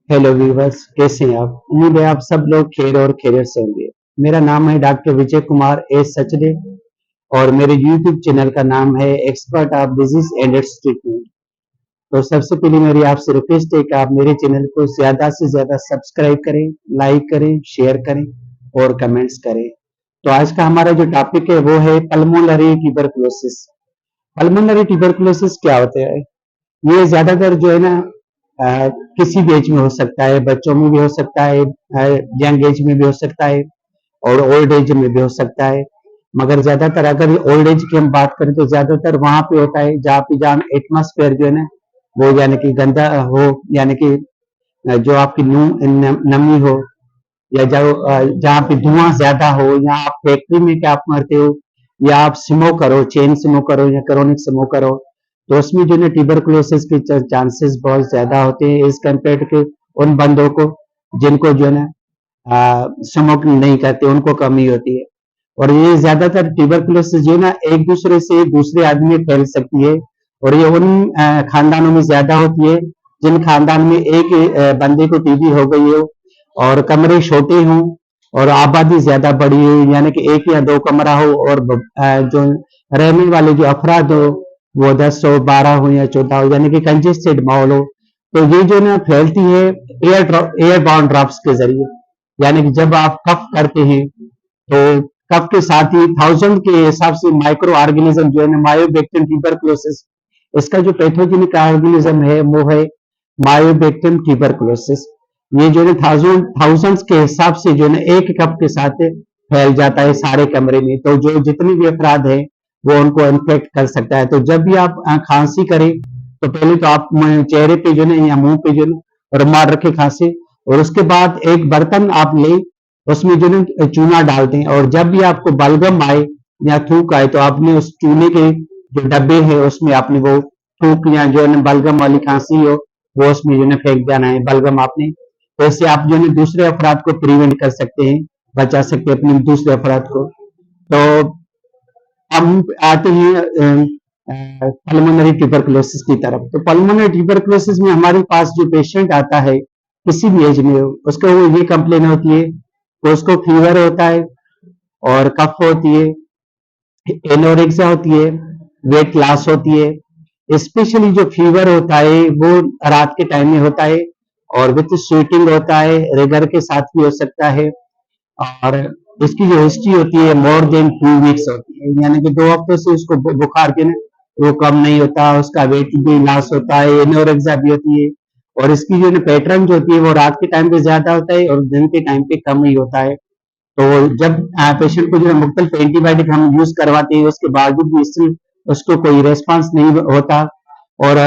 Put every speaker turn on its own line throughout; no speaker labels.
Hello viewers, कैसे हैं आप? उम्मीद है आप सब लोग खैर और खैरियत से होंगे। मेरा नाम है डॉक्टर विजय कुमार एस सचदे और मेरे यूट्यूब चैनल का नाम है expert of disease and it's treatment. तो सबसे पहले मेरी आपसे रिक्वेस्ट है कि आप मेरे चैनल को ज्यादा से ज्यादा सब्सक्राइब करें, लाइक करें, शेयर करें और कमेंट्स करें। तो आज का हमारा जो टॉपिक है वो है पल्मोनरी ट्यूबरकुलोसिस। पल्मोनरी ट्यूबरकुलोसिस क्या होता है? ये ज्यादातर जो है ना किसी भी एज में हो सकता है, बच्चों में भी हो सकता है, यंग एज में भी हो सकता है और ओल्ड एज में भी हो सकता है। मगर ज्यादातर अगर ओल्ड एज की हम बात करें तो ज्यादातर वहां पे होता है जहाँ एटमॉस्फेयर जो है ना वो यानी कि गंदा हो, यानी कि जो आपकी नमी हो, या जहाँ पे धुआं ज्यादा हो, या आप फैक्ट्री में क्या आप मरते हो, या आप स्मोकर हो, चेन स्मोकर हो या क्रोनिक स्मोकर हो, तो उसमें जो है ट्यूबरकुलोसिस के चांसेस बहुत ज्यादा होते हैं एज कम्पेयर के उन बंदों को जिनको जो है ना स्मोक नहीं करते, उनको कमी होती है। और ये ज्यादातर ट्यूबरकुलोसिस जो है ना एक दूसरे से दूसरे आदमी में फैल सकती है और ये उन खानदानों में ज्यादा होती है जिन खानदान में एक बंदे को टीबी हो गई हो और कमरे छोटे हों और आबादी ज्यादा बड़ी हो, यानी कि एक या दो कमरा हो और जो रहने वाले जो अफराद हो वो 10 हो, 12 हो या 14 हो, यानी कि कंजेस्टेड माहौल हो। तो ये जो ना फैलती है एयर बाउंड ड्रॉप्स के जरिए, यानी कि जब आप कफ करते हैं तो कफ के साथ ही थाउजेंड के हिसाब से माइक्रो ऑर्गेनिज्म जो है ना मायोबैक्टीरियम ट्यूबरकुलोसिस, इसका जो पैथोजेनिक ऑर्गेनिज्म है वो है मायोबैक्टीरियम ट्यूबरकुलोसिस। ये जो है थाउजेंड्स के हिसाब से जो है ना एक कप के साथ फैल जाता है सारे कमरे में। तो जो जितने भी अपराध है वो उनको इन्फेक्ट कर सकता है। तो जब भी आप खांसी करें तो पहले तो आप चेहरे पे जो है या मुंह पे जो है रुमाल रखे खांसी, और उसके बाद एक बर्तन आप ले, उसमें जो है चूना डालते हैं, और जब भी आपको बलगम आए या थूक आए तो आपने उस चूने के जो डब्बे है उसमें आपने वो थूक या जो है बलगम वाली खांसी हो वो उसमें जो है फेंक जाना है बलगम आपने। तो इससे आप जो है दूसरे अपराध को प्रिवेंट कर सकते हैं, बचा सकते हैं अपने दूसरे अपराध को। तो हम आते हैं पल्मोनरी ट्यूबरकुलोसिस की तरफ। तो पल्मोनरी ट्यूबरकुलोसिस में हमारे पास जो पेशेंट आता है किसी भी एज में उसको ये कंप्लेन होती है, तो उसको फीवर होता है और कफ होती है, एनोरेक्सिया होती है, वेट लॉस होती है। स्पेशली जो फीवर होता है वो रात के टाइम में होता है और विथ स्वेटिंग होता है, रिगर के साथ भी हो सकता है। और इसकी जो हिस्ट्री होती है मोर देन 2 वीक्स होती है, यानी कि 2 हफ्तों से उसको बुखार के ना वो कम नहीं होता, उसका वेट भी लॉस होता है, एनोरेक्सिया भी होती है। और इसकी जो पैटर्न जो होती है वो रात के टाइम पे ज्यादा होता है और दिन के टाइम पे कम ही होता है। तो जब पेशेंट को जो है मुख्तलिफ एंटीबायोटिक हम यूज करवाते हैं उसके बावजूद भी स्टिल उसको कोई रेस्पॉन्स नहीं होता और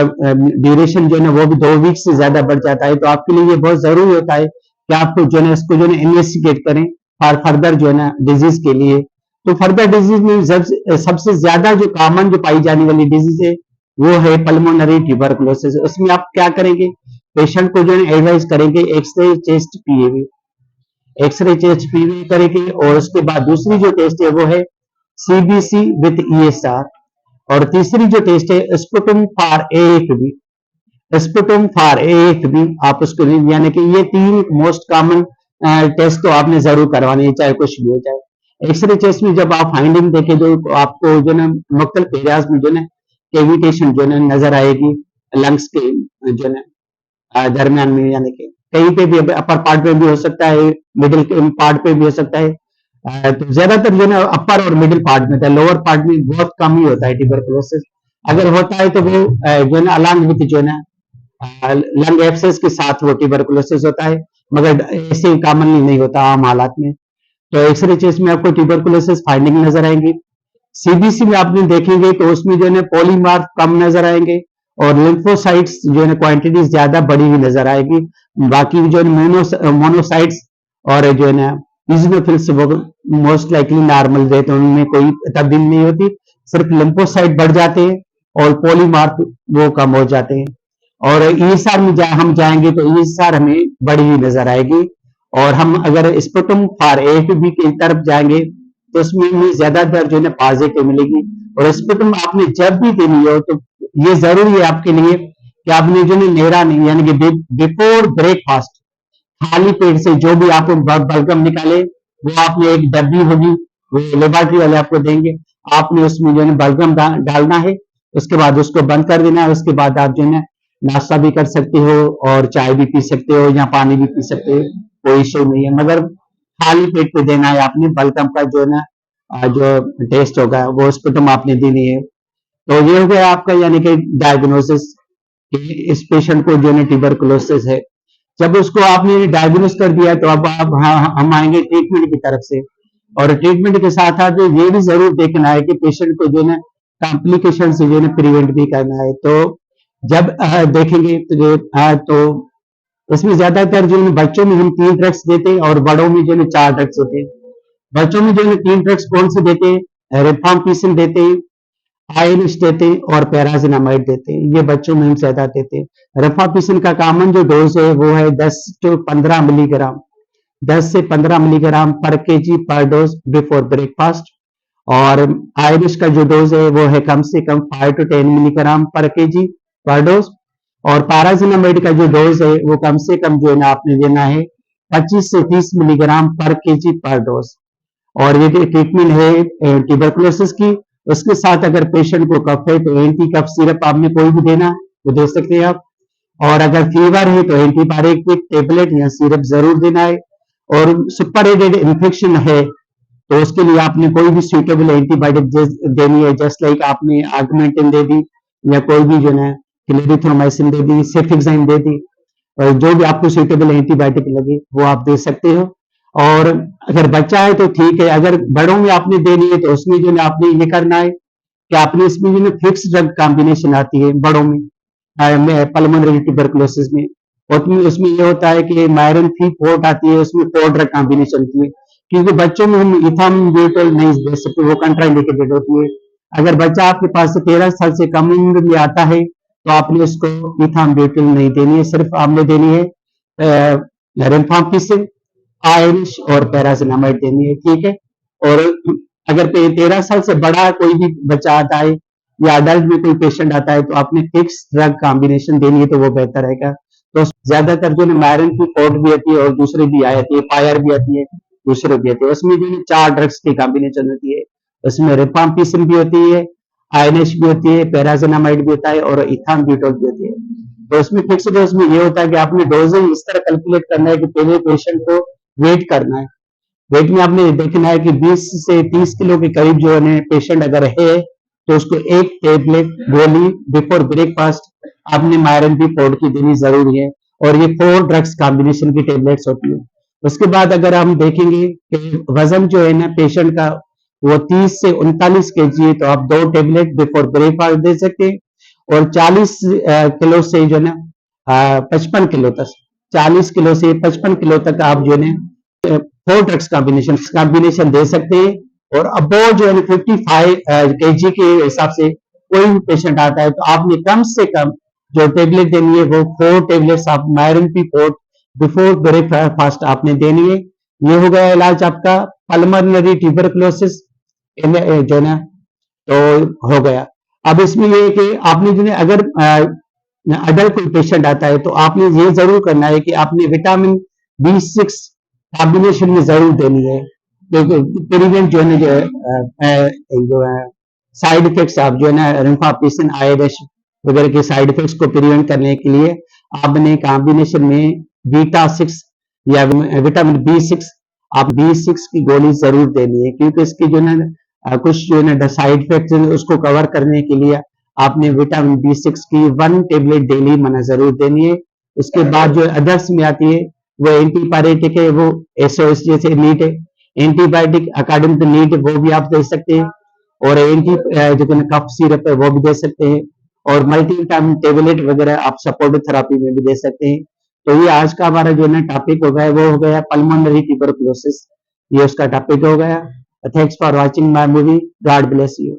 ड्यूरेशन जो है वो भी 2 वीक से ज्यादा बढ़ जाता है। तो आपके लिए ये बहुत जरूरी होता है कि आप जो है इसको जो है इन्वेस्टिगेट करें और फर्दर जो है ना डिजीज के लिए। तो फर्दर डिजीज में सबसे ज्यादा जो कॉमन जो पाई जाने वाली डिजीज है वो है पल्मोनरी ट्यूबरकुलोसिस। उसमें आप क्या करेंगे, पेशेंट को जो है एडवाइस करेंगे X-ray chest PAV, X-ray chest PV करेंगे, और उसके बाद दूसरी जो टेस्ट है वो है सीबीसी विथ ईएसआर, और तीसरी जो टेस्ट है स्पुटम फॉर एएफबी, स्पुटम फॉर एएफबी आप उसको, यानी कि ये 3 मोस्ट कॉमन टेस्ट तो आपने जरूर करवाने हैं चाहे कुछ भी हो जाए। एक्सरे चेस्ट में जब आप फाइंडिंग देखें तो आपको जो है मुख्तलिफ एरियाज में जो है कैविटेशन जो है नजर आएगी, लंग्स के जो है दरमियान में, यानी कि कहीं पे भी अपर पार्ट पे भी हो सकता है, मिडिल पार्ट पे भी हो सकता है। तो ज्यादातर जो है अपर और मिडिल पार्ट में था, लोअर पार्ट में बहुत कम ही होता है ट्यूबरकुलोसिस। अगर होता है तो वो जो है अलॉन्ग विथ जो है लंग एब्सेस के साथ वो ट्यूबरकुलोसिस होता है, मगर ऐसे कॉमनली नहीं होता आम हालात में। तो एक्सरे चेस्ट में आपको ट्यूबरकुलोसिस फाइंडिंग नजर आएंगी। सीबीसी में आपने देखेंगे तो उसमें जो है पॉलीमार्फ कम नजर आएंगे और लिम्फोसाइट्स जो है क्वांटिटी ज्यादा बढ़ी हुई नजर आएगी। बाकी जो है मोनोसाइट्स और जो है ना इजनोफिल्स वो मोस्ट लाइकली नॉर्मल रहते हैं, उनमें कोई तब्दीली नहीं होती, सिर्फ लिम्फोसाइट बढ़ जाते हैं और पॉलीमार्फ वो कम हो जाते हैं। और ईएसआर में हम जाएंगे तो ईएसआर हमें बढ़ी हुई नजर आएगी। और हम अगर स्पुटम फॉर एएफबी की तरफ जाएंगे तो उसमें ज्यादातर जो है पॉजिटिव मिलेगी। और स्पुटम आपने जब भी देनी हो तो ये जरूरी है आपके लिए कि आपने जो नेहरा नहीं, यानी कि बिफोर ब्रेकफास्ट खाली पेट से जो भी आप बलगम निकाले वो आपने एक डब्बी होगी, वो लेबोरेटरी वाले आपको देंगे, आपने उसमें जो है बलगम डालना है, उसके बाद उसको बंद कर देना है। उसके बाद आप जो है नाश्ता भी कर सकते हो और चाय भी पी सकते हो या पानी भी पी सकते हो, कोई इशू नहीं है, मगर खाली पेट पे देना है आपने। बलगम का जो है ना जो टेस्ट होगा वो उसको तुम आपने देनी है। तो ये हो गया आपका यानी कि डायग्नोसिस, इस पेशेंट को जो है ट्यूबरकुलोसिस है। जब उसको आपने डायग्नोस कर दिया तो अब आप हम आएंगे ट्रीटमेंट की तरफ से। और ट्रीटमेंट के साथ साथ ये भी जरूर देखना है कि पेशेंट को जो है कॉम्प्लिकेशन से जो है प्रिवेंट भी करना है। तो जब देखेंगे तो उसमें ज्यादातर जो है बच्चों में हम 3 ड्रग्स देते हैं और बड़ों में जो है 4 ड्रग्स होते हैं। बच्चों में जो है 3 ड्रग्स कौन से देते हैं? रिफाम्पिसिन देते हैं, आयरिश देते हैं और पैराजिनामाइड देते हैं। ये बच्चों में हम ज्यादा देते हैं। रिफाम्पिसिन का कॉमन जो डोज है वो है 10 से 15 मिलीग्राम, 10 से 15 मिलीग्राम पर केजी पर डोज बिफोर ब्रेकफास्ट। और आयरिश का जो डोज है वो है कम से कम 5 to 10 मिलीग्राम पर केजी पर डोज। और पैराजिनामाइड का जो डोज है वो कम से कम जो है ना आपने देना है 25 से 30 मिलीग्राम पर केजी पर डोज। और ये ट्रीटमेंट है ट्यूबरकुलोसिस की। उसके साथ अगर पेशेंट को कफ है तो एंटी कफ सिरप आपने कोई भी देना वो दे सकते हैं आप। और अगर फीवर है तो एंटीबायोटिक टेबलेट या सिरप जरूर देना है। और सुपर एडेड इन्फेक्शन है तो उसके लिए आपने कोई भी सुइटेबल एंटीबायोटिक देनी है, जस्ट लाइक आपने आर्गुमेंटिन दे दी या कोई भी जो है क्लेरिथ्रोमाइसिन दे दी, सेफिक्साइन दे दी, और जो भी आपको सुइटेबल एंटीबायोटिक लगे वो आप दे सकते हो। और अगर बच्चा है तो ठीक है, अगर बड़ों में आपने देनी है तो उसमें जो है आपने ये करना है कि आपने इसमें जो है फिक्स ड्रग कॉम्बिनेशन आती है बड़ों में पल्मोनरी ट्यूबरकुलोसिस में। उसमें उसमें ये होता है कि मायरन थी फोर्ट आती है, उसमें 4 ड्रग कॉम्बिनेशन की है, क्योंकि बच्चों में हम इथाम्ब्यूटल नहीं दे सकते, वो कंट्राइंडिकेटेड होती है। अगर बच्चा आपके पास से 13 साल से कम उम्र में आता है तो आपने उसको इथाम्ब्यूटल नहीं देनी है, सिर्फ आपने देनी है रिफाम्पिसिन, आयरिश और पैरासिनामाइड देनी है, ठीक है। और अगर 13 साल से बड़ा कोई भी बच्चा आता है या अडल्ट में कोई पेशेंट आता है तो आपने फिक्स ड्रग कॉम्बिनेशन देनी है तो वो बेहतर रहेगा। तो ज्यादातर जो मायरन की फोर्ट भी आती है और दूसरी भी आती है, फायर भी आती है, दूसरे भी आती है, उसमें जो 4 ड्रग्स की कॉम्बिनेशन होती है। उसमें रिफाम्पिसिन भी होती है, आयनिश भी होती है, पैराजिनामाइड भी होता है और इथाम्ब्यूटल भी होती है। तो उसमें फिक्स डोज में ये होता है कि आपने डोजेज इस तरह कैलकुलेट करना है कि पहले पेशेंट को वेट करना है। वेट में आपने देखना है कि 20 से 30 किलो के करीब जो है पेशेंट अगर है तो उसको एक टेबलेट गोली बिफोर ब्रेकफास्ट आपने मायरन की पोड की देनी जरूरी है। और ये 4 ड्रग्स कॉम्बिनेशन की टेबलेट्स होती है। उसके बाद अगर हम देखेंगे कि वजन जो है ना पेशेंट का वो 30 से 39 केजी है तो आप 2 टेबलेट बिफोर ब्रेकफास्ट दे सकते हैं। और 40 किलो से जो है ना 55 किलो तक, 40 किलो से 55 किलो तक आप जो है 4 ड्रग्स कॉम्बिनेशन दे सकते हैं। और अब जो है 55 केजी के हिसाब से कोई भी पेशेंट आता है तो आपने कम से कम जो टेबलेट देनी है वो 4 टेबलेट्स आप मायरन की फोर्ट बिफोर ब्रेकफास्ट आपने देनी है। ये हो गया इलाज आपका पल्मोनरी ट्यूबरकुलोसिस जो है ना, तो हो गया। अब इसमें ये है कि आपने जो है अगर अडल्ट कोई पेशेंट आता है तो आपने ये जरूर करना है कि आपने विटामिन B6 कॉम्बिनेशन में जरूर देनी है, क्योंकि प्रिवेंट जो है जो है साइड इफेक्ट्स आप जो है ना रिफाम्पिसिन, आयरिश वगैरह के साइड इफेक्ट्स को प्रिवेंट करने के लिए आपने कॉम्बिनेशन में बीटा 6 या विटामिन B6, आप B6 की गोली जरूर देनी है, क्योंकि इसकी जो है कुछ जो है साइड इफेक्ट उसको कवर करने के लिए आपने विटामिन B6 की 1 टेबलेट डेली मना जरूर देनी है। उसके बाद जो अदर्स में आती है वो एंटीपायरेटिक है, वो एसओएस जैसे नीट है, एंटीबायोटिक अकॉर्डिंग टू नीट वो भी आप दे सकते हैं। और एंटी जो कफ सिरप है वो भी दे सकते हैं। और मल्टी विटामिन टेबलेट वगैरह आप सपोर्टिव थेरापी में भी दे सकते हैं। तो ये आज का हमारा जो है टॉपिक हो गया वो हो गया पल्मोनरी ट्यूबरकुलोसिस, ये उसका टॉपिक हो गया। Thanks for watching my movie, God bless you.